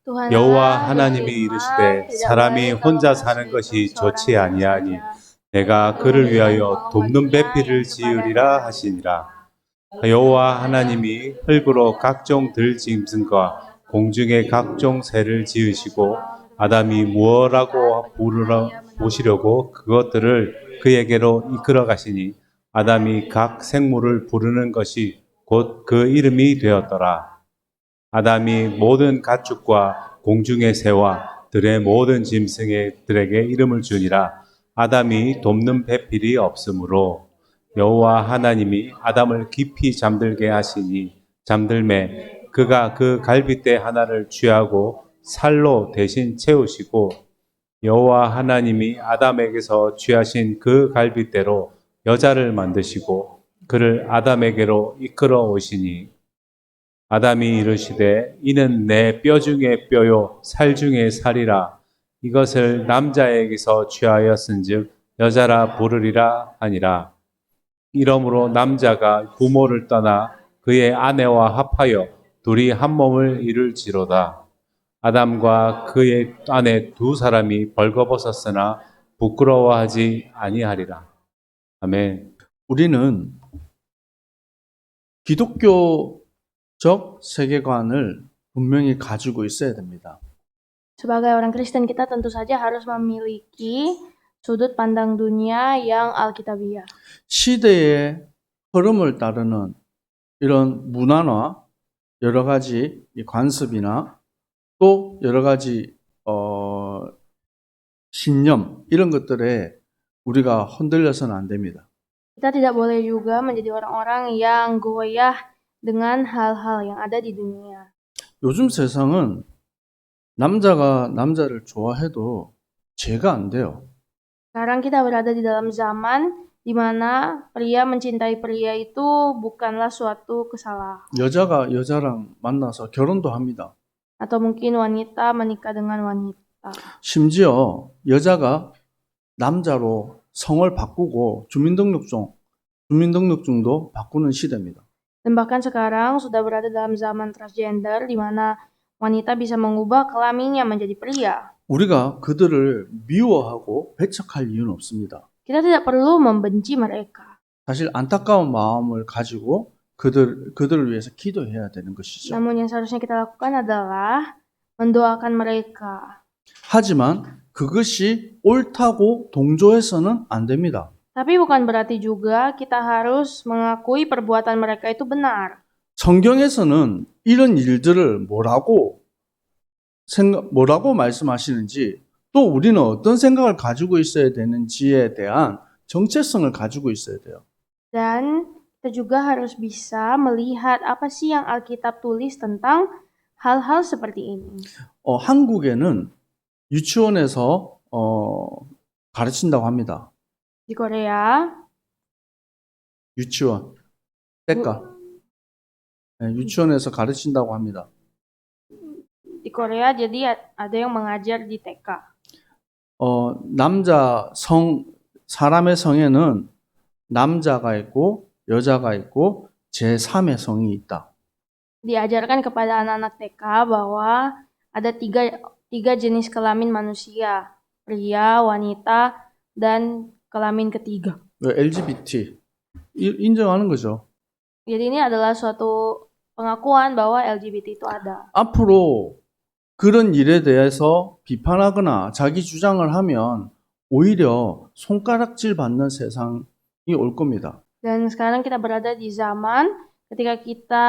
Tuhan 여호와 Allah 하나님이 berfirman, 이르시되 tidak 사람이 baik kalau 혼자 kamu 사는 sendiri 것이 seorang 좋지 yang 아니하니 bekerja. 내가 그를 위하여 돕는 배필을 지으리라 하시니라. 여호와 하나님이 흙으로 각종 들짐승과 공중의 각종 새를 지으시고 아담이 무엇라고 부르러 보시려고 그것들을 그에게로 이끌어 가시니 아담이 각 생물을 부르는 것이 곧 그 이름이 되었더라. 아담이 모든 가축과 공중의 새와 들의 모든 짐승들에게 이름을 주니라. 아담이 돕는 배필이 없으므로 여호와 하나님이 아담을 깊이 잠들게 하시니 잠들매 그가 그 갈빗대 하나를 취하고 살로 대신 채우시고 여호와 하나님이 아담에게서 취하신 그 갈빗대로 여자를 만드시고 그를 아담에게로 이끌어 오시니 아담이 이르시되 이는 내 뼈 중에 뼈요 살 중에 살이라 이것을 남자에게서 취하였은즉 여자라 부르리라 하니라. 이러므로 남자가 부모를 떠나 그의 아내와 합하여 둘이 한 몸을 이룰지로다. 아담과 그의 아내 두 사람이 벌거벗었으나 부끄러워하지 아니하리라. 아멘. 우리는 기독교적 세계관을 분명히 가지고 있어야 됩니다. Sebagai orang Kristen, kita tentu saja harus memiliki sudut pandang dunia yang alkitabiah. 시대의 흐름을 따르는 이런 문화나 여러 가지 이 관습이나 또 여러 가지 신념 이런 것들에 우리가 흔들려서는 안 됩니다. Kita tidak boleh juga menjadi orang-orang yang goyah dengan hal-hal yang ada di dunia. 요즘 세상은 남자가 남자를 좋아해도 죄가 안 돼요. Sekarang kita berada di dalam zaman di mana pria mencintai pria itu bukanlah suatu kesalahan. 여자가 여자랑 만나서 결혼도 합니다. Atau mungkin wanita menikah dengan wanita. 심지어 여자가 남자로 성을 바꾸고 주민등록증도 바꾸는 시대입니다. Dan bahkan sekarang sudah berada dalam zaman transgender di mana wanita bisa mengubah kelaminnya menjadi pria. 우리가 그들을 미워하고 배척할 이유는 없습니다. Kita tidak perlu membenci mereka. 사실 안타까운 마음을 가지고 그들을 위해서 기도해야 되는 것이죠. Namun yang seharusnya kita lakukan adalah mendoakan mereka. 하지만 그것이 옳다고 동조해서는 안 됩니다. Tapi bukan berarti juga kita harus mengakui perbuatan mereka itu benar. 성경에서는 이런 일들을 뭐라고 말씀하시는지 또 우리는 어떤 생각을 가지고 있어야 되는지에 대한 정체성을 가지고 있어야 돼요. Dan kita juga harus bisa melihat apa sih yang Alkitab tulis tentang hal-hal seperti ini. 한국에는 유치원에서 가르친다고 합니다. Di Korea, 유치원, 때까. 유치원에서 가르친다고 합니다. di Korea jadi ada yang mengajar di TK. 사람의 성에는 남자가 있고 여자가 있고 제3의 성이 있다. Diajarkan kepada anak-anak TK bahwa ada tiga jenis kelamin manusia, pria, wanita, dan kelamin ketiga. LGBT 인정하는 거죠. Jadi ini adalah suatu pengakuan bahwa LGBT itu ada. 앞으로 그런 일에 대해서 비판하거나 자기 주장을 하면 오히려 손가락질 받는 세상이 올 겁니다. Dan sekarang kita berada di zaman ketika kita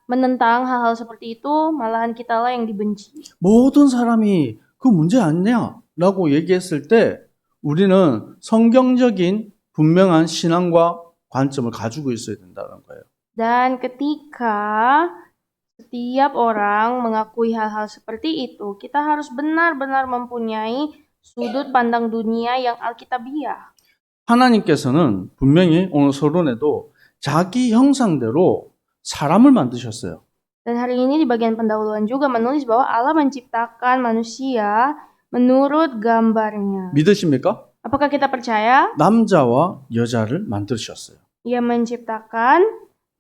menentang hal-hal seperti itu, malahan kitalah yang dibenci. 모든 사람이 그 문제 아니냐? 라고 얘기했을 때 우리는 성경적인 분명한 신앙과 관점을 가지고 있어야 된다는 거예요. Dan ketika setiap orang mengakui hal-hal seperti itu, kita harus benar-benar mempunyai sudut pandang dunia yang alkitabiah. 하나님께서는 분명히 오늘 서론에도 자기 형상대로 사람을 만드셨어요. Dan hari ini di bagian pendahuluan juga menulis bahwa Allah menciptakan manusia menurut gambarnya. 믿으십니까? Apakah kita percaya? 남자와 여자를 만드셨어요. Ia menciptakan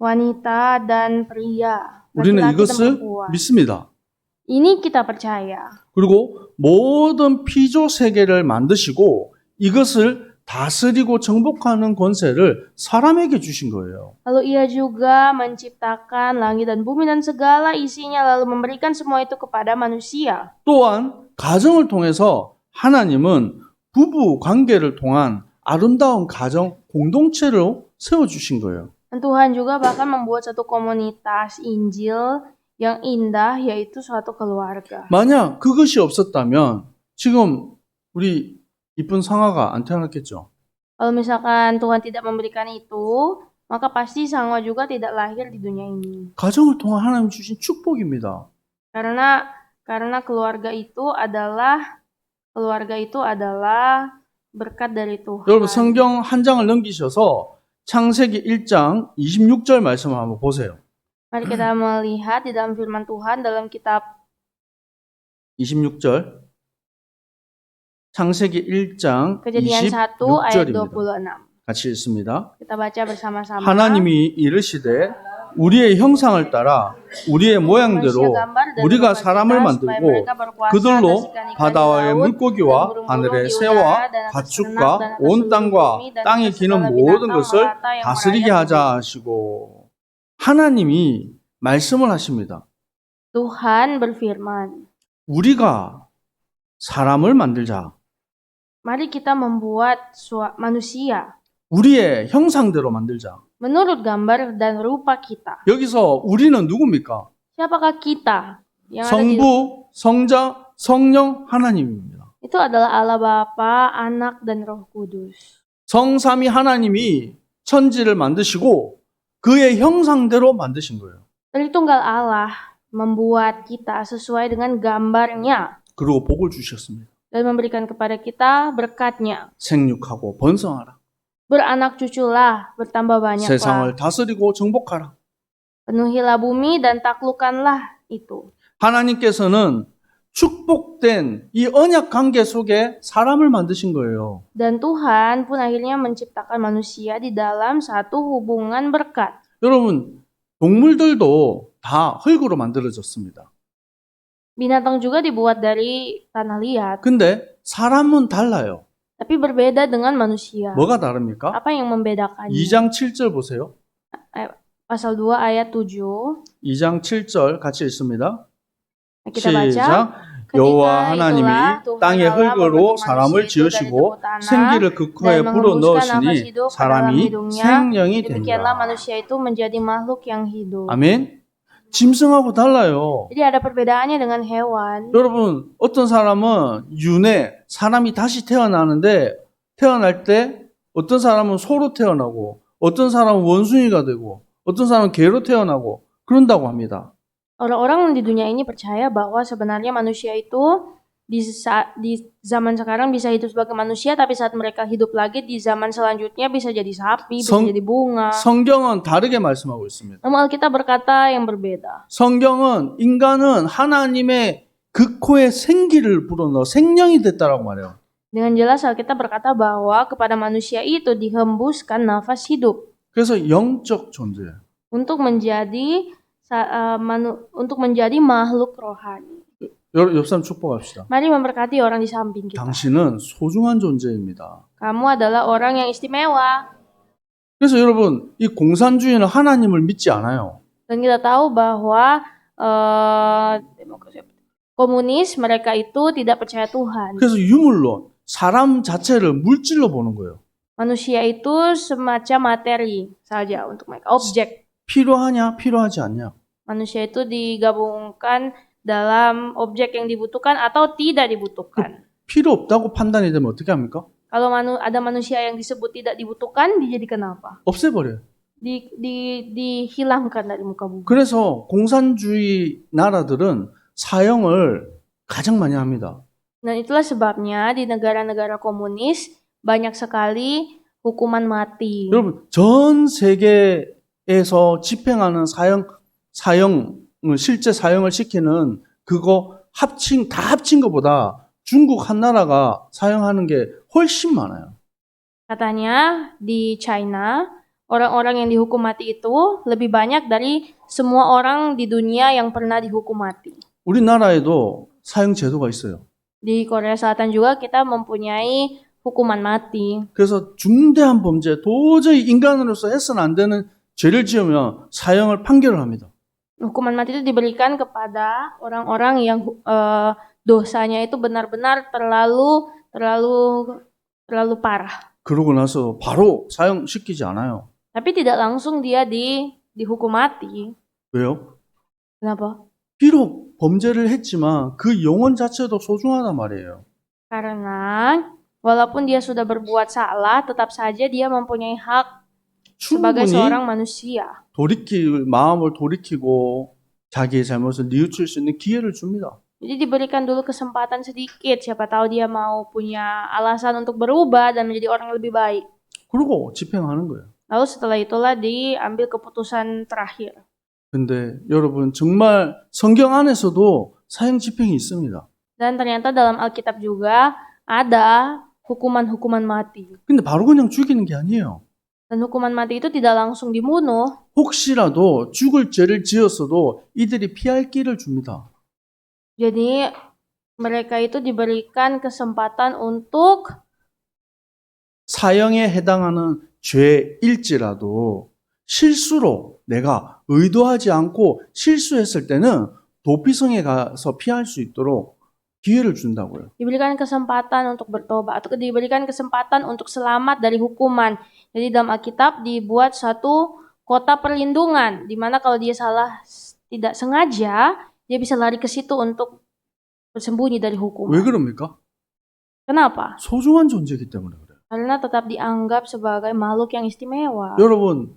wanita dan pria. 우리는 laki-laki dan 이것을 perempuan. 믿습니다. Ini kita percaya. 그리고 모든 피조 세계를 만드시고 이것을 다스리고 정복하는 권세를 사람에게 주신 거예요. Lalu ia juga menciptakan langit dan bumi dan segala isinya, lalu memberikan semua itu kepada manusia. 또한 가정을 통해서 하나님은 부부 관계를 통한 아름다운 가정 공동체로 세워주신 거예요. Dan Tuhan juga bahkan membuat satu komunitas Injil yang indah, yaitu suatu keluarga. 만약 그것이 없었다면 지금 우리 이쁜 상아가 안 태어났겠죠. Kalau misalkan Tuhan tidak memberikan itu, maka pasti Sangwa juga tidak lahir di dunia ini. 가정을 통한 하나님 주신 축복입니다. Karena keluarga itu adalah berkat dari Tuhan. 여러분 성경 한 장을 넘기셔서 창세기 1장 26절 말씀을 한번 보세요. Mari kita melihat di dalam firman Tuhan dalam kitab 26절. 창세기 1장 Kejadian 1 ayat 26절입니다. 26. 같이 읽습니다. Kita baca bersama-sama. 하나님이 이르시되 우리의 형상을 따라 우리의 모양대로 우리가 사람을 만들고 그들로 바다와의 물고기와 하늘의 새와 가축과 온 땅과 땅에 기는 모든 것을 다스리게 하자 하시고 하나님이 말씀을 하십니다. Tuhan berfirman, 우리가 사람을 만들자. mari kita membuat manusia 우리의 형상대로 만들자. menurut gambar dan rupa kita. 여기서 우리는 누굽니까? Siapakah kita? Yang ada di 성부, 성자, 성령 하나님입니다. itu adalah Allah Bapa, Anak dan Roh Kudus. 성삼위 하나님이 천지를 만드시고 그의 형상대로 만드신 거예요. Tritunggal Allah membuat kita sesuai dengan gambarnya 그리고 복을 주셨습니다. dan memberikan kepada kita berkatnya. 생육하고 번성하라. Beranak cuculah, bertambah banyaklah. 세상을 다스리고 정복하라. Penuhilah bumi dan taklukkanlah itu. 하나님께서는 축복된 이 언약 관계 속에 사람을 만드신 거예요. Dan Tuhan pun akhirnya menciptakan manusia di dalam satu hubungan berkat. 여러분, 동물들도 다 흙으로 만들어졌습니다. Binatang juga dibuat dari tanah liat, 근데 사람은 달라요. tapi berbeda dengan manusia. 뭐가 다릅니까? Apa yang membedakannya? 2장 7절 보세요. Pasal 2 ayat 7. 2장 7절 같이 읽습니다. Kita baca. 시작. 여호와 하나님이 땅의 흙으로 사람을 지으시고 생기를 그 코에 불어 넣으시니 사람이 생명이 Demikianlah 된다. manusia itu menjadi makhluk yang hidup. 아멘. 짐승하고 달라요. Jadi ada perbedaannya dengan hewan. 여러분, 어떤 사람은 윤회, 사람이 다시 태어나는데 태어날 때 어떤 사람은 소로 태어나고 어떤 사람은 원숭이가 되고 어떤 사람은 개로 태어나고 그런다고 합니다. Orang-orang di dunia ini percaya bahwa sebenarnya manusia itu di zaman sekarang bisa hidup sebagai manusia, tapi saat mereka hidup lagi di zaman selanjutnya bisa jadi sapi, bisa jadi bunga. 성경은 다르게 말씀하고 있습니다. Namun Alkitab berkata yang berbeda. 성경은 인간은 하나님의 그 코에 생기를 불어넣어 생명이 됐다라고 말해요. Dengan jelas Alkitab berkata bahwa kepada manusia itu dihembuskan nafas hidup 그래서 영적 존재예요. untuk menjadi makhluk rohani. 옆 사람 축복합시다. Mari memberkati orang di samping kita. 당신은 소중한 존재입니다. Kamu adalah orang yang istimewa. 그래서 여러분, 이 공산주의는 하나님을 믿지 않아요. Dan kita tahu bahwa komunis mereka itu tidak percaya Tuhan. 그래서 유물론, 사람 자체를 물질로 보는 거예요. Manusia itu semacam materi saja untuk mereka, objek. 필요하냐, 필요하지 않냐. Manusia itu digabungkan dalam objek yang dibutuhkan atau tidak dibutuhkan. 필요 없다고 판단이 되면 어떻게 합니까? Kalau ada manusia yang disebut tidak dibutuhkan, dijadikan apa? 없애버려요. Dihilangkan dari muka bumi. 그래서 공산주의 나라들은 사형을 가장 많이 합니다. Dan itulah sebabnya di negara-negara komunis banyak sekali hukuman mati. 여러분, 전 세계에서 집행하는 사형을 실제 사형을 시키는 그거 다 합친 것보다 중국 한 나라가 사형하는 게 훨씬 많아요. Katanya di China, orang-orang yang dihukum mati itu lebih banyak dari semua orang di dunia yang pernah dihukum mati. 우리나라에도 사형 제도가 있어요. Di Korea Selatan juga kita mempunyai hukuman mati. 그래서 중대한 범죄, 도저히 인간으로서 해서는 안 되는 죄를 지으면 사형을 판결을 합니다. Hukuman mati itu diberikan kepada orang-orang yang dosanya itu benar-benar terlalu parah. 그러고 나서 바로 사형시키지 않아요. Tapi tidak langsung dia dihukum mati. 왜요? Kenapa? 비록 범죄를 했지만 그 영혼 자체도 소중하단 말이에요. Karena walaupun dia sudah berbuat salah, tetap saja dia mempunyai hak sebagai 충분히 seorang manusia. 마음을 돌이키고 자기의 잘못을 뉘우칠 수 있는 기회를 줍니다. Jadi diberikan dulu kesempatan sedikit, siapa tahu dia mau punya alasan untuk berubah dan menjadi orang yang lebih baik. 그리고 집행하는 거예요. Lalu setelah itulah diambil keputusan terakhir. 근데 여러분 정말 성경 안에서도 사형 집행이 있습니다. Dan ternyata dalam Alkitab juga ada hukuman-hukuman mati. 근데 바로 그냥 죽이는 게 아니에요. Dan hukuman mati itu tidak langsung dibunuh. 혹시라도 죽을 죄를 지었어도 이들이 피할 길을 줍니다. Jadi mereka itu diberikan kesempatan untuk 사형에 해당하는 죄일지라도 실수로 내가 의도하지 않고 실수했을 때는 도피성에 가서 피할 수 있도록 기회를 준다고요. diberikan kesempatan untuk bertobat atau diberikan kesempatan untuk selamat dari hukuman. Jadi dalam Alkitab dibuat satu kota perlindungan di mana kalau dia salah tidak sengaja dia bisa lari ke situ untuk bersembunyi dari 왜 hukuman. 그럽니까? Kenapa? 소중한 존재이기 때문에 그래요. Karena tetap dianggap sebagai makhluk yang istimewa. 여러분,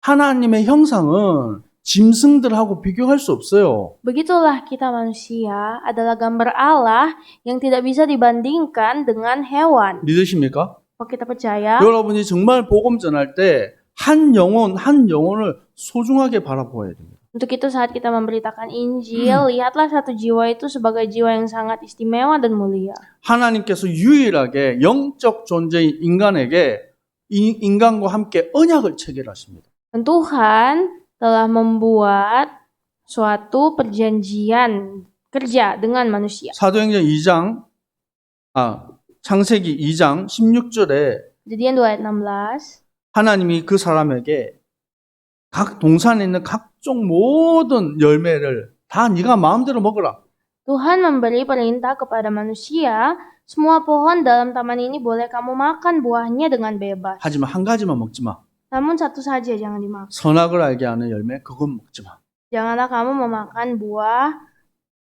하나님의 형상은 짐승들하고 비교할 수 없어요. Begitulah kita manusia adalah gambar Allah yang tidak bisa dibandingkan dengan hewan. 믿으십니까? Kalau kita percaya, 여러분이 정말 복음 전할 때 한 영혼 한 영혼을 소중하게 바라보아야 됩니다. untuk itu saat kita memberitakan Injil, lihatlah satu jiwa itu sebagai jiwa yang sangat istimewa dan mulia. 하나님께서 유일하게 영적 존재인 인간에게 인간과 함께 언약을 체결하십니다. Dan Tuhan telah membuat suatu perjanjian kerja dengan manusia. 사도행전 2장 창세기 2장 16절에 Kejadian 2 ayat 16. 하나님이 그 사람에게 각 동산에 있는 각종 모든 열매를 다 네가 마음대로 먹어라. Tuhan memberi perintah kepada manusia, semua pohon dalam taman ini boleh kamu makan buahnya dengan bebas. 하지만 한 가지만 먹지 마. Namun satu saja jangan dimakan. 선악을 알게 하는 열매 그건 먹지 마. Janganlah kamu memakan buah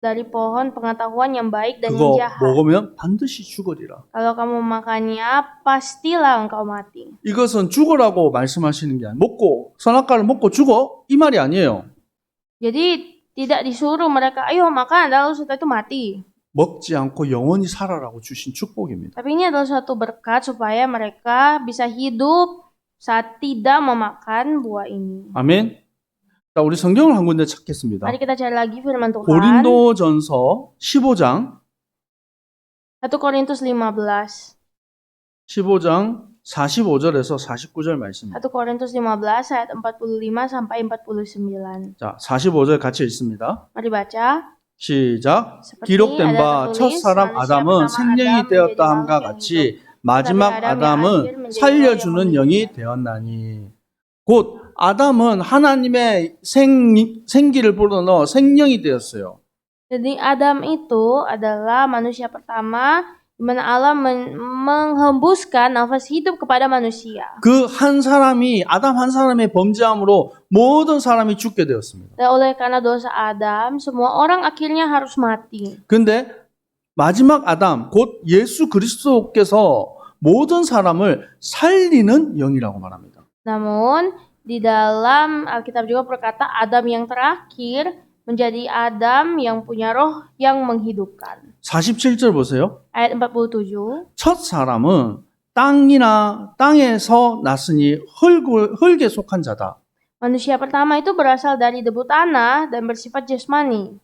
dari pohon pengetahuan yang baik dan yang 그거 jahat. 먹으면 반드시 죽으리라. Kalau kamu memakannya, pastilah engkau mati. 이것은 죽으라고 말씀하시는 게 아니에요. 선악과를 먹고 죽어? 이 말이 아니에요. Jadi tidak disuruh mereka, ayo makan, lalu setelah itu mati. 먹지 않고 영원히 살아라고 주신 축복입니다. Tapi ini adalah suatu berkat supaya mereka bisa hidup saat tidak memakan buah ini. 아멘. 자, 우리 성경을 한 군데 찾겠습니다. Mari kita cari lagi firman Tuhan. 고린도전서 15장 1 Korintus 15. 15장 45절에서 49절 말씀입니다. 1 Korintus 15 ayat 45 sampai 49. 자, 45절 같이 읽습니다. Mari baca. 시작. Seperti 기록된 ada 바 첫 tertulis, 사람 manusia 아담은 pertama 생명이 Adam 되었다 menjadi 함과 makhluk yang 같이 hidup. 마지막 Tapi Adam yang 아담은 akhir menjadi 살려주는 orang yang 영이 meninggal. 되었나니. 곧 아담은 하나님의 생기를 불어넣어 생명이 되었어요. Jadi Adam itu adalah manusia pertama di mana Allah menghembuskan nafas hidup kepada manusia. 그 한 사람이 아담 한 사람의 범죄함으로 모든 사람이 죽게 되었습니다. Dan oleh karena dosa Adam, semua orang akhirnya harus mati. 근데 마지막 아담 곧 예수 그리스도께서 모든 사람을 살리는 영이라고 말합니다. Namun di dalam Alkitab juga berkata Adam yang terakhir menjadi Adam yang punya roh yang menghidupkan. 47절 보세요. Ayat 47. 첫 사람은 땅에서 났으니 흙에 속한 자다. Manusia pertama itu berasal dari debu tanah dan bersifat jasmani.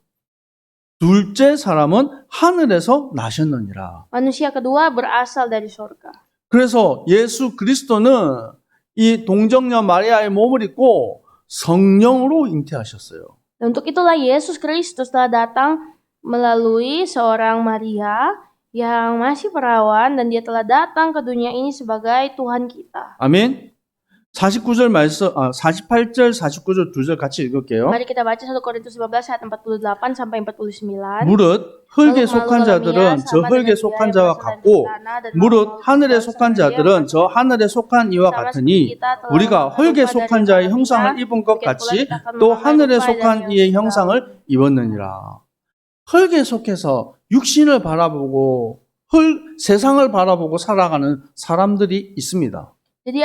둘째 사람은 하늘에서 나셨느니라. Manusia kedua berasal dari surga. 그래서 예수 그리스도는 이 동정녀 마리아의 몸을 입고 성령으로 잉태하셨어요. Dan untuk itulah Yesus Kristus telah datang melalui seorang Maria yang masih perawan dan dia telah datang ke dunia ini sebagai Tuhan kita. 아멘. 49절 말씀, 48절, 49절 두 절 같이 읽을게요. Mari kita baca 1 Korintus 15 ayat 48 sampai 49. 무릇 흙에 속한 자들은 저 흙에 속한 자와 같고 무릇 하늘에 속한 자들은 저 하늘에 속한 이와 같으니 우리가 흙에 속한 자의 형상을 입은 것 같이 또 하늘에 속한 이의 형상을 입었느니라. 흙에 속해서 육신을 바라보고 세상을 바라보고 살아가는 사람들이 있습니다. Jadi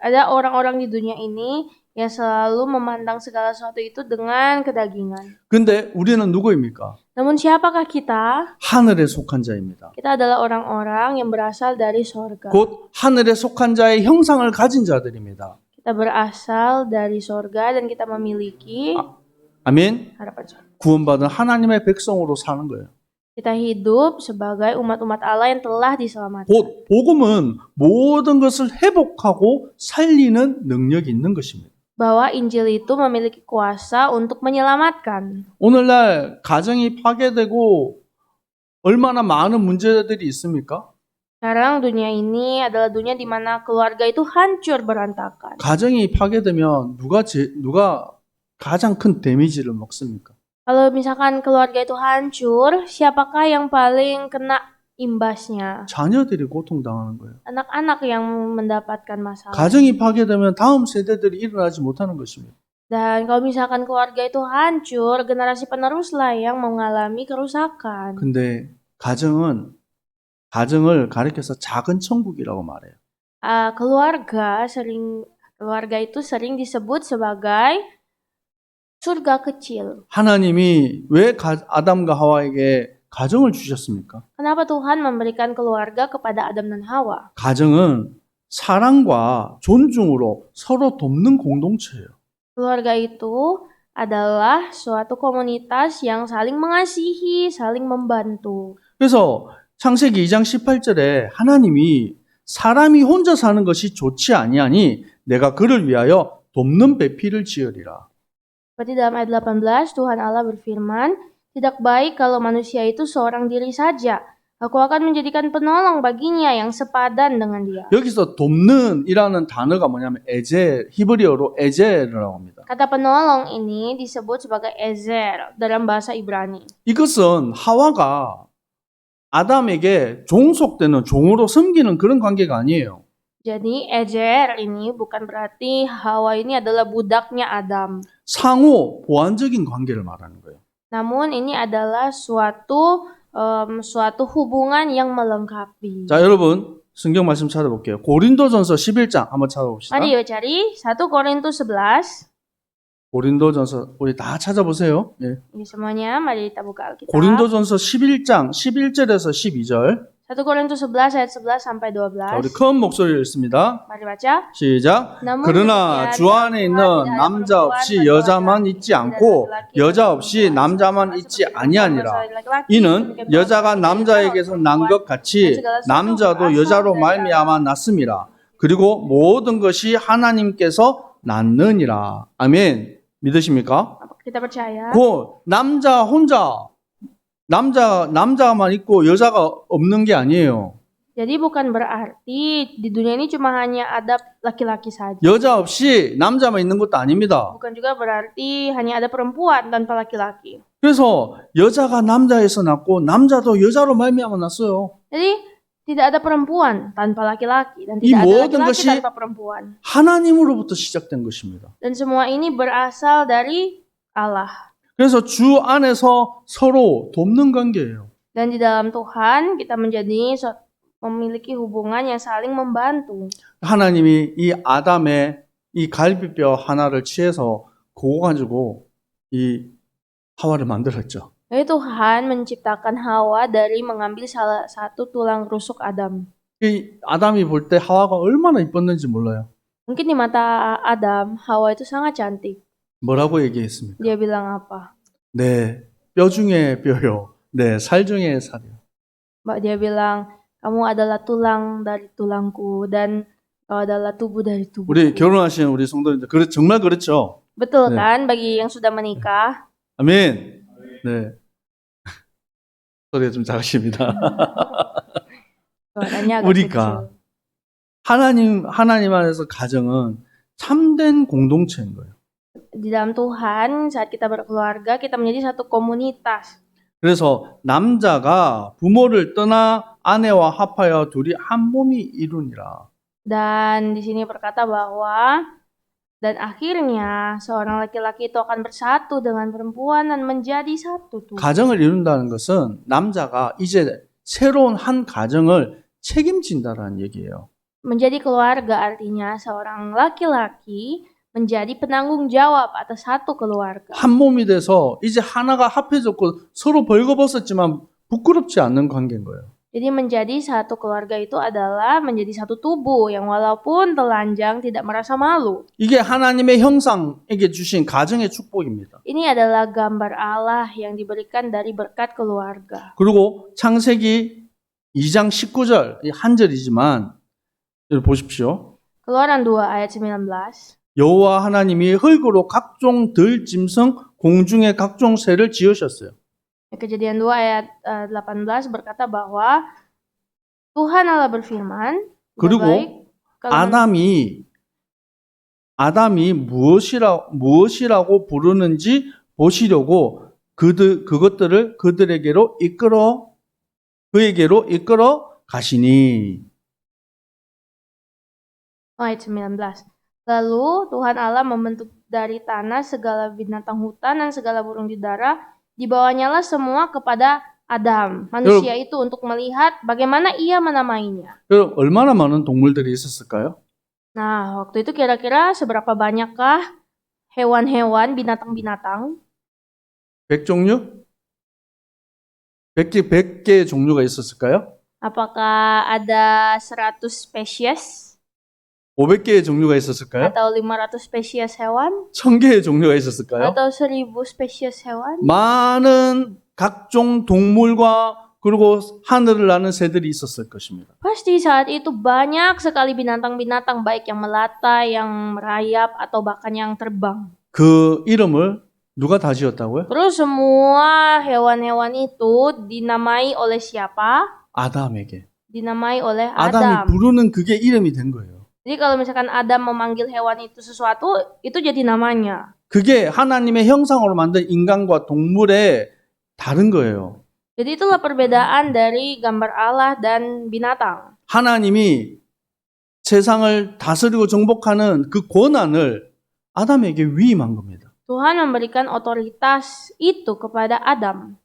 ada orang-orang di dunia ini yang selalu memandang segala sesuatu itu dengan kedagingan. 근데 우리는 누구입니까? Namun siapakah kita? 하늘에 속한 자입니다. Kita adalah orang-orang yang berasal dari sorga. 곧 하늘에 속한 자의 형상을 가진 자들입니다. Kita berasal dari sorga dan kita memiliki 아멘. harapan sorga. 구원받은 하나님의 백성으로 사는 거예요. Kita hidup sebagai umat-umat Allah yang telah diselamatkan. 곧 복음은 모든 것을 회복하고 살리는 능력이 있는 것입니다. Bahwa Injil itu memiliki kuasa untuk menyelamatkan. 오늘날 가정이 파괴되고 얼마나 많은 문제들이 있습니까? Sekarang dunia ini adalah dunia di mana keluarga itu hancur berantakan. 가정이 파괴되면 누가 가장 큰 데미지를 먹습니까? Kalau misalkan keluarga itu hancur, siapakah yang paling kena imbasnya? 자녀들이 고통당하는 거예요. Anak-anak yang mendapatkan masalah. 가정이 파괴되면 다음 세대들이 일어나지 못하는 것입니다. Dan kalau misalkan keluarga itu hancur, generasi peneruslah yang mengalami kerusakan. 근데 가정을 가리켜서 작은 천국이라고 말해요. Keluarga itu sering disebut sebagai surga kecil. 하나님이 왜 아담과 하와에게 가정을 주셨습니까? Kenapa Tuhan memberikan keluarga kepada Adam dan Hawa? 가정은 사랑과 존중으로 서로 돕는 공동체예요. Keluarga itu adalah suatu komunitas yang saling mengasihi, saling membantu. 그래서 창세기 2장 18절에 하나님이 사람이 혼자 사는 것이 좋지 아니하니 내가 그를 위하여 돕는 배필을 지으리라. Seperti dalam ayat 18, Tuhan Allah berfirman, "Tidak baik kalau manusia itu seorang diri saja. Aku akan menjadikan penolong baginya yang sepadan dengan dia." 여기서 돕는이라는 단어가 뭐냐면 히브리어로 에제르라고 합니다. Kata penolong ini disebut sebagai ezer dalam bahasa Ibrani. 이것은 하와가 아담에게 종속되는 종으로 섬기는 그런 관계가 아니에요. Jadi ezer ini bukan berarti Hawa ini adalah budaknya Adam. 상호 보완적인 관계를 말하는 거예요. Namun ini adalah suatu hubungan yang melengkapi. 자, 여러분 성경 말씀 찾아볼게요. 고린도전서 11장 한번 찾아봅시다. Mari yuk cari 1 Korintus 11. 고린도전서 우리 다 찾아보세요. 예. Ini semuanya mari kita buka Alkitab. 고린도전서 11장 11절에서 12절. 1 Korintus 11 ayat 11 sampai 자, 12. 우리 큰 목소리로 읽습니다. Mari baca. 시작. Namun 그러나 demikian, 주 안에 있는 남자 없이 여자만 있지 않고 여자 없이 남자만 있지 아니하니라. 이는 여자가 남자에게서 난 것 같이 남자도 여자로 말미암아 났음이라. 그리고 모든 것이 하나님께서 낳느니라. 아멘. 믿으십니까? Kita percaya. 그 남자만 있고 여자가 없는 게 아니에요. Jadi bukan berarti di dunia ini cuma hanya ada laki-laki saja. 여자 없이 남자만 있는 것도 아닙니다. Bukan juga berarti hanya ada perempuan tanpa laki-laki. 그래서 여자가 남자에서 낳고 남자도 여자로 말미암아 났어요. Jadi tidak ada perempuan tanpa laki-laki dan 이 tidak ada 모든 laki-laki 것이 tanpa perempuan. 하나님으로부터 시작된 것입니다. Dan semua ini berasal dari Allah. 그래서 주 안에서 서로 돕는 관계예요. Dan di 다lam Tuhan kita memiliki hubungan yang saling membantu. 하나님이 이 아담의 이 갈비뼈 하나를 취해서 그거 가지고 이 하와를 만들었죠. Jadi Tuhan menciptakan Hawa dari mengambil salah satu tulang rusuk Adam. 이 아담이 볼 때 하와가 얼마나 이뻤는지 몰라요. Mungkin di mata Adam, Hawa itu sangat cantik. 뭐라고 얘기했습니까? Dia bilang apa? 네, 뼈 중에 뼈요. 네, 살 중에 살이요. Dia bilang, kamu adalah tulang dari tulangku dan kau adalah tubuh dari tubuhku. 우리 결혼하시는 우리 성도님들 정말 그렇죠? Betul 네. kan bagi yang sudah menikah? 아멘. 네. 소리가 좀 작으십니다. Suaranya agak 우리가 kecil. 하나님 안에서 가정은 참된 공동체인 거예요. Di dalam Tuhan, saat kita berkeluarga, kita menjadi satu komunitas. 그래서 남자가 부모를 떠나 아내와 합하여 둘이 한 몸이 이루니라. Dan di sini berkata bahwa dan akhirnya seorang laki-laki itu akan bersatu dengan perempuan dan menjadi satu tubuh. 가정을 이룬다는 것은 남자가 이제 새로운 한 가정을 책임진다라는 얘기예요. Menjadi keluarga artinya seorang laki-laki menjadi penanggung jawab atas satu keluarga. 한 몸이 돼서 이제 하나가 합해졌고 서로 벌거벗었지만 부끄럽지 않는 관계인 거예요. Jadi menjadi satu keluarga itu adalah menjadi satu tubuh yang walaupun telanjang tidak merasa malu. 이게 하나님의 형상에게 주신 가정의 축복입니다. Ini adalah gambar Allah yang diberikan dari berkat keluarga. 그리고 창세기 2장 19절 한 절이지만 여기 보십시오. Keluaran 2 ayat 19. 여호와 하나님이 흙으로 각종 들짐승 공중의 각종 새를 지으셨어요. Kejadian 2 ayat 18 berkata bahwa Tuhan Allah berfirman, 그리고 아담이 무엇이라고 부르는지 보시려고 그것들을 그에게로 이끌어 가시니. ayat 19. Lalu Tuhan Allah membentuk dari tanah segala binatang hutan dan segala burung di darat, dibawanyalah semua kepada Adam, manusia itu untuk melihat bagaimana ia menamainya. 여러분, 얼마나 많은 동물들이 있었을까요? Nah, waktu itu kira-kira seberapa banyakkah hewan-hewan, binatang-binatang? 100종류? 100개의 종류가 있었을까요? Apakah ada 100 spesies 500개의 종류가 있었을까요? atau 500 spesies hewan 1000개의 종류가 있었을까요? atau 1000 spesies hewan? 많은 각종 동물과 그리고 하늘을 나는 새들이 있었을 것입니다. Pasti saat itu banyak sekali binatang-binatang baik yang melata, yang merayap atau bahkan yang terbang. 그 이름을 누가 다 지었다고요? Terus semua hewan-hewan itu dinamai oleh siapa? 아담에게. Dinamai oleh 아담이 Adam. 부르는 그게 이름이 된 거예요. Jadi kalau misalkan Adam memanggil hewan itu sesuatu, itu jadi namanya. 그게 하나님의 형상으로 만든 인간과 동물의 다른 거예요. Jadi itulah perbedaan dari gambar Allah dan binatang. 하나님이 세상을 다스리고 정복하는 그 권한을 아담에게 위임한 겁니다. Tuhan memberikan otoritas itu kepada Adam.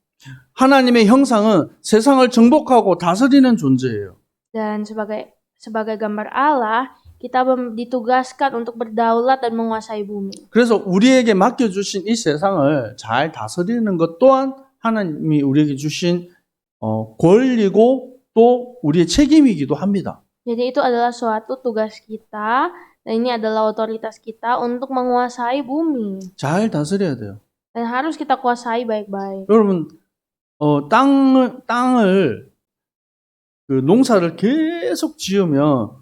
하나님의 형상은 세상을 정복하고 다스리는 존재예요. Dan sebagai gambar Allah, kita ditugaskan untuk berdaulat dan menguasai bumi. 그래서 우리에게 맡겨주신 이 세상을 잘 다스리는 것 또한 하나님이 우리에게 주신 권리고 또 우리의 책임이기도 합니다. Jadi itu adalah suatu tugas kita dan ini adalah otoritas kita untuk menguasai bumi. 잘 다스려야 돼요. Dan harus kita kuasai baik-baik. 여러분, 땅을 그 농사를 계속 지으면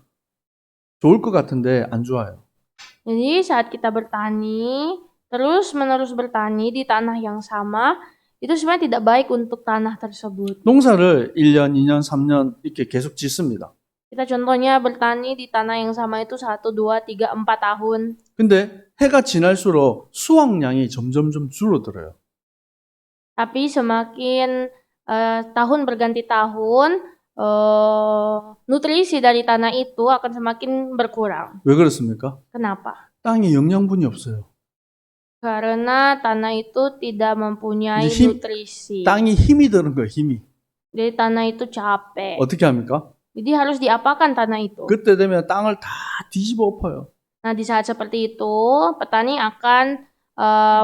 좋을 것 같은데 안 좋아요. Jadi saat kita bertani, terus-menerus bertani di tanah yang sama, itu sebenarnya tidak baik untuk tanah tersebut. 농사를 1년, 2년, 3년 이렇게 계속 짓습니다. Kita contohnya bertani di tanah yang sama itu 1, 2, 3, 4 tahun. 근데 해가 지날수록 수확량이 점점점 줄어들어요. Tapi semakin tahun berganti tahun, nutrisi dari tanah itu akan semakin berkurang. 왜 그렇습니까? Kenapa? 땅에 영양분이 없어요. Karena tanah itu tidak mempunyai 이제 nutrisi. 땅이 힘이 드는 거예요, 힘이. Jadi tanah itu capek. 어떻게 합니까? Jadi harus diapakan tanah itu? 그때 되면 땅을 다 뒤집어 엎어요. Nah, di saat seperti itu, petani akan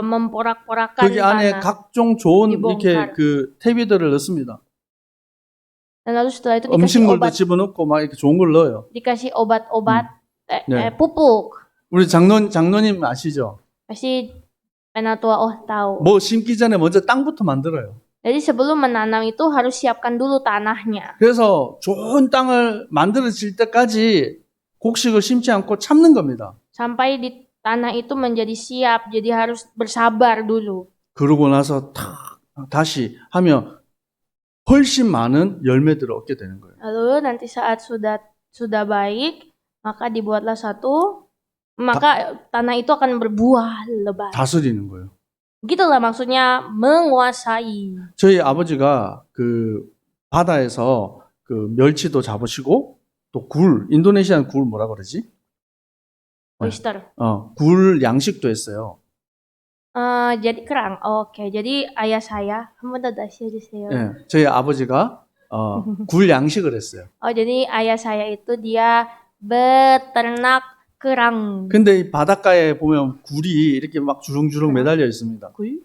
memporak-porakan 거기 안에 tanah. 각종 좋은 이봉칼. 이렇게 그 퇴비들을 넣습니다. Dan lalu setelah itu 음식물도 집어넣고 막 이렇게 좋은 걸 넣어요. dikasih obat-obat, 네. pupuk. 우리 장로님 아시죠? Pasti penatua tahu. 뭐 심기 전에 먼저 땅부터 만들어요. Jadi sebelum menanam itu harus siapkan dulu tanahnya. 그래서 좋은 땅을 만들어질 때까지 곡식을 심지 않고 참는 겁니다. Sampai tanah itu menjadi siap, jadi harus bersabar dulu. 그러고 나서 다시 하면 훨씬 많은 열매들을 얻게 되는 거예요. Lalu nanti saat sudah baik, maka dibuatlah maka tanah itu akan berbuah lebat. 다스리는 거예요. Gitulah maksudnya menguasai. 저희 아버지가 그 바다에서 그 멸치도 잡으시고 또 인도네시아는 굴 뭐라 그러지? Oyster. 굴 양식도 했어요. Jadi kerang. Oke, jadi ayah saya, 한번 더 다시 해주세요. 예, 저희 아버지가 굴 양식을 했어요. Jadi ayah saya itu dia beternak kerang. 근데 이 바닷가에 보면 굴이 이렇게 막 주렁주렁 매달려 있습니다. 굴?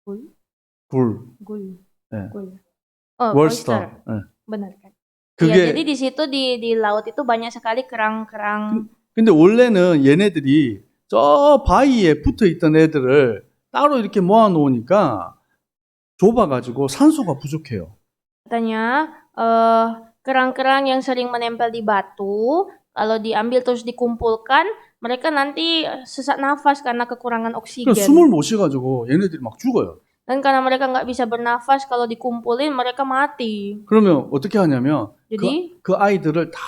굴. 네. 굴. 월스터. oyster. 네. Benar kan? 그게 jadi di situ di laut itu banyak sekali kerang-kerang. 근데 원래는 얘네들이 저 바위에 붙어 있던 애들을 따로 이렇게 모아 놓으니까 좁아가지고 산소가 부족해요. Katanya kerang-kerang yang sering menempel di batu, kalau diambil terus dikumpulkan, mereka nanti sesak nafas karena kekurangan oksigen. 숨을 못 쉬가지고 얘네들이 막 죽어요. Dan karena mereka nggak bisa bernafas, kalau dikumpulin mereka mati. 그러면 어떻게 하냐면 Jadi 그 아이들을 다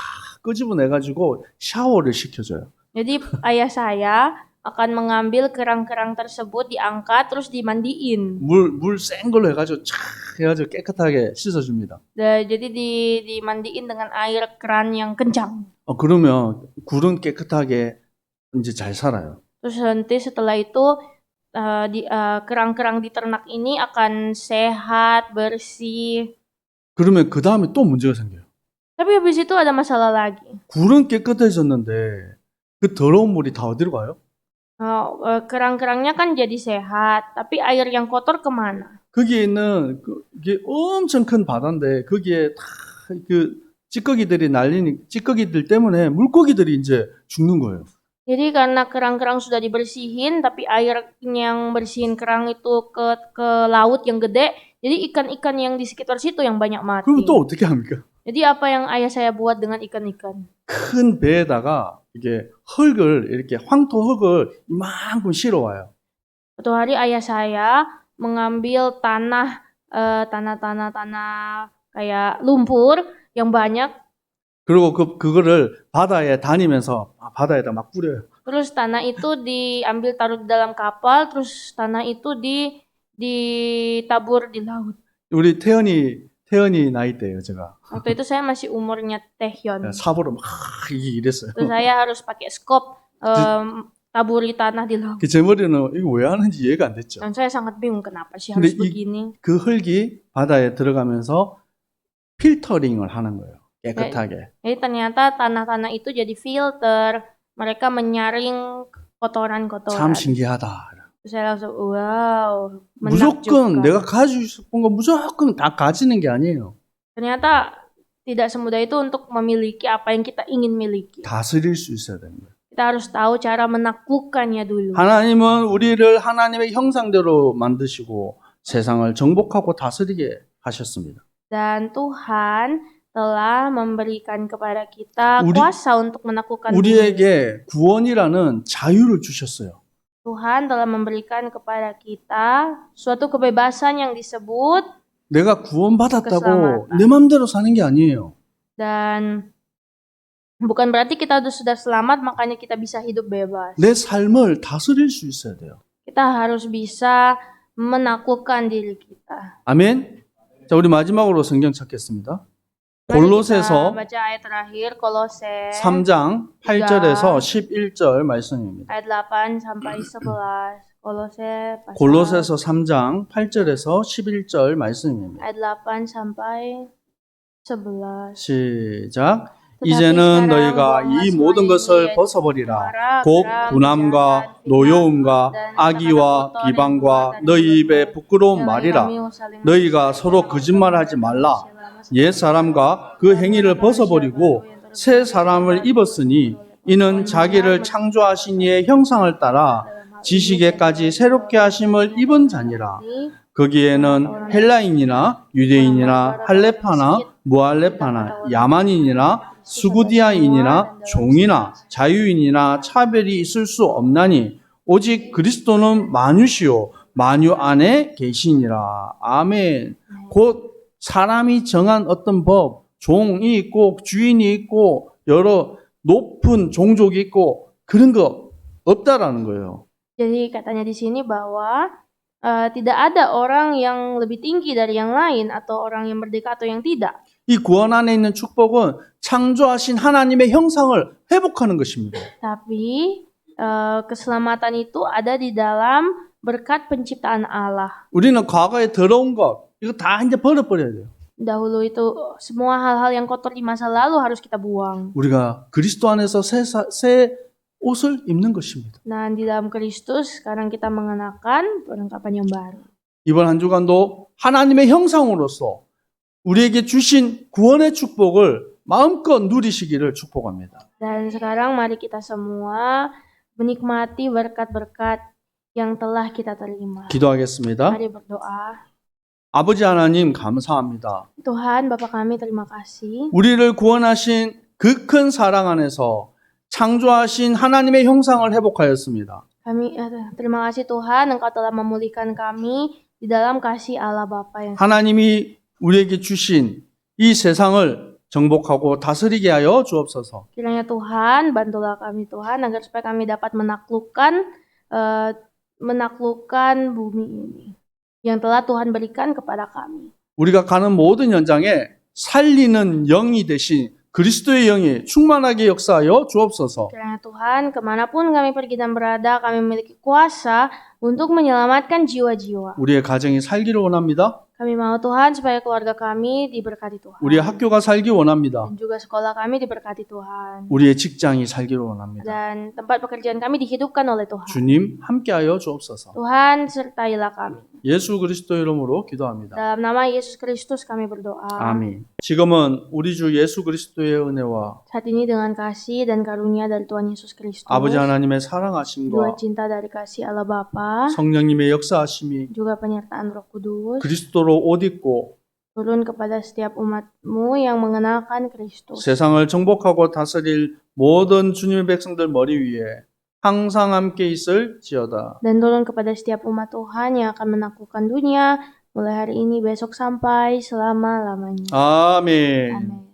끄집어내가지고 샤워를 시켜줘요. Jadi ayah saya akan mengambil kerang-kerang tersebut, diangkat terus dimandiin. 물 센 걸로 해가지고 촥 해가지고 깨끗하게 씻어줍니다. Jadi dimandiin dengan air keran yang kencang. 그러면 굴은 깨끗하게 이제 잘 살아요. Terus nanti setelah itu kerang-kerang di ternak ini akan sehat, bersih. 그러면 그 다음에 또 문제가 생겨요. Tapi habis itu ada masalah lagi. 굴은 깨끗해졌는데 그 더러운 물이 다 어디로 가요? Kerang-kerangnya kan jadi sehat, tapi air yang kotor kemana? 거기에 있는 이게 엄청 큰 바다인데 거기에 다 그 찌꺼기들 때문에 물고기들이 이제 죽는 거예요. Jadi karena kerang-kerang sudah dibersihin, tapi air yang bersihin kerang itu ke laut yang gede, jadi ikan-ikan yang di sekitar situ yang banyak mati. 그럼 또 어떻게 합니까? Jadi apa yang ayah saya buat dengan ikan-ikan? 큰 배에다가 이게 흙을 이렇게 황토 흙을 이만큼 실어 와요. Suatu hari ayah saya mengambil tanah kayak lumpur yang banyak. 그리고 그거를 바다에 다니면서 바다에다 막 뿌려요. Terus tanah itu diambil taruh di dalam kapal, terus tanah itu ditabur di laut. 우리 태연이 나이 때예요, 제가. Waktu itu saya masih umurnya Taehyun. 삽으로 막 이랬어요. Terus saya harus pakai skop taburi tanah di laut. 제 머리는 이거 왜 하는지 이해가 안 됐죠. Dan saya sangat bingung kenapa sih 근데 harus begini. 그 흙이 바다에 들어가면서 필터링을 하는 거예요. 깨끗하게. Jadi ternyata tanah-tanah itu jadi filter. Mereka menyaring kotoran-kotoran. 참 신기하다. Terus saya langsung wow, 무조건 menakjubkan. 내가 가지고 싶은 거 무조건 다 가지는 게 아니에요. Ternyata tidak semudah itu untuk memiliki apa yang kita ingin miliki. 다스릴 수 있어야 되는 거예요. Kita harus tahu cara menaklukkannya dulu. 하나님은 우리를 하나님의 형상대로 만드시고 세상을 정복하고 다스리게 하셨습니다. Dan Tuhan telah memberikan kepada kita 우리- kuasa untuk menaklukkan dunia. 우리에게 구원이라는 자유를 주셨어요. Tuhan telah memberikan kepada kita suatu kebebasan yang disebut 내가 구원받았다고 keselamatan. 내 맘대로 사는 게 아니에요. Dan bukan berarti kita sudah selamat makanya kita bisa hidup bebas. 내 삶을 다스릴 수 있어야 돼요. Kita harus bisa menaklukkan diri kita. 아멘. 자, 우리 마지막으로 성경 찾겠습니다. Mari 골로새서 kita baca ayat terakhir Kolose 3장 8절에서 11절 말씀입니다. ayat 8 sampai 11. Kolose pasal 골로새서 3장 8절에서 11절 말씀입니다. ayat 8 sampai 11. 시작. Tetapi 이제는 sekarang 너희가 buanglah 이 semua 모든 iri, 것을 yaitu 벗어버리라. marah, 곧 geram, 분함과 kejahatan, 노여움과 fitnah, dan 악의와 kata-kata kotor yang 비방과 keluar dari 너희 입에 mulutmu. 부끄러운 Jangan 말이라. kamu saling 너희가 menghina, 서로 거짓말하지 말라. selama 옛 사람과 그 행위를 벗어버리고 새 사람을 입었으니 이는 자기를 창조하신 이의 형상을 따라 지식에까지 새롭게 하심을 입은 자니라. 거기에는 헬라인이나 유대인이나 할레파나 무할레파나 야만인이나 수구디아인이나 종이나 자유인이나 차별이 있을 수 없나니 오직 그리스도는 만유시요 만유 안에 계시니라. 아멘. 곧 사람이 정한 어떤 법, 종이 있고 주인이 있고 여러 높은 종족이 있고 그런 거 없다라는 거예요. Jadi katanya di sini bahwa tidak ada orang yang lebih tinggi dari yang lain atau orang yang merdeka atau yang tidak. 이 구원 안에 있는 축복은 창조하신 하나님의 형상을 회복하는 것입니다. Tapi keselamatan itu ada di dalam berkat penciptaan Allah. 우리는 과거에 더러운 것 이거 다 이제 버려버려야 돼요. Dahulu itu semua hal-hal yang kotor di masa lalu harus kita buang. 우리가 그리스도 안에서 새 옷을 입는 것입니다. Nah, di dalam Kristus sekarang kita mengenakan perlengkapan yang baru. 이번 한 주간도 하나님의 형상으로서 우리에게 주신 구원의 축복을 마음껏 누리시기를 축복합니다. Dan sekarang mari kita semua menikmati berkat-berkat yang telah kita terima. 기도하겠습니다. Mari berdoa. 아버지 하나님 감사합니다. Tuhan, Bapa kami terima kasih. 우리를 구원하신 그 큰 사랑 안에서 창조하신 하나님의 형상을 회복하였습니다. Terima kasih Tuhan, Engkau telah memulihkan kami di dalam kasih Allah Bapa yang 하나님이 우리에게 주신 이 세상을 정복하고 다스리게 하여 주옵소서. kiranya Tuhan bantulah kami Tuhan agar supaya kami dapat menaklukkan bumi ini yang telah Tuhan berikan kepada kami. 우리가 가는 모든 현장에 살리는 영이 되신 그리스도의 영이 충만하게 역사하여 주옵소서. Kiranya Tuhan, kemanapun kami pergi dan berada, kami memiliki kuasa untuk menyelamatkan jiwa-jiwa. 우리의 가정이 살기를 원합니다. Kami mau Tuhan supaya keluarga kami diberkati Tuhan. 우리의 학교가 살기 원합니다. Dan juga sekolah kami diberkati Tuhan. 우리의 직장이 살기를 원합니다. Dan tempat pekerjaan kami dihidupkan oleh Tuhan. 주님 함께하여 주옵소서. Tuhan, sertailah kami. 예수 그리스도 이름으로 기도합니다. Dalam nama Yesus Kristus kami berdoa. 아멘. 지금은 우리 주 예수 그리스도의 은혜와 Saat ini dengan kasih dan karunia dari Tuhan Yesus Kristus, 아버지 하나님의 juga 사랑하심과 cinta dari kasih Allah Bapa, 성령님의 역사하심이 juga penyertaan Roh Kudus, 그리스도로 옷 입고 turun kepada setiap umatmu yang mengenalkan Kristus. 세상을 정복하고 다스릴 모든 주님의 백성들 머리 위에 항상 함께 있을지어다. Dan turun kepada setiap umat Tuhan yang akan menaklukkan dunia, mulai hari ini, besok, sampai selama-lamanya. 아멘. Amin.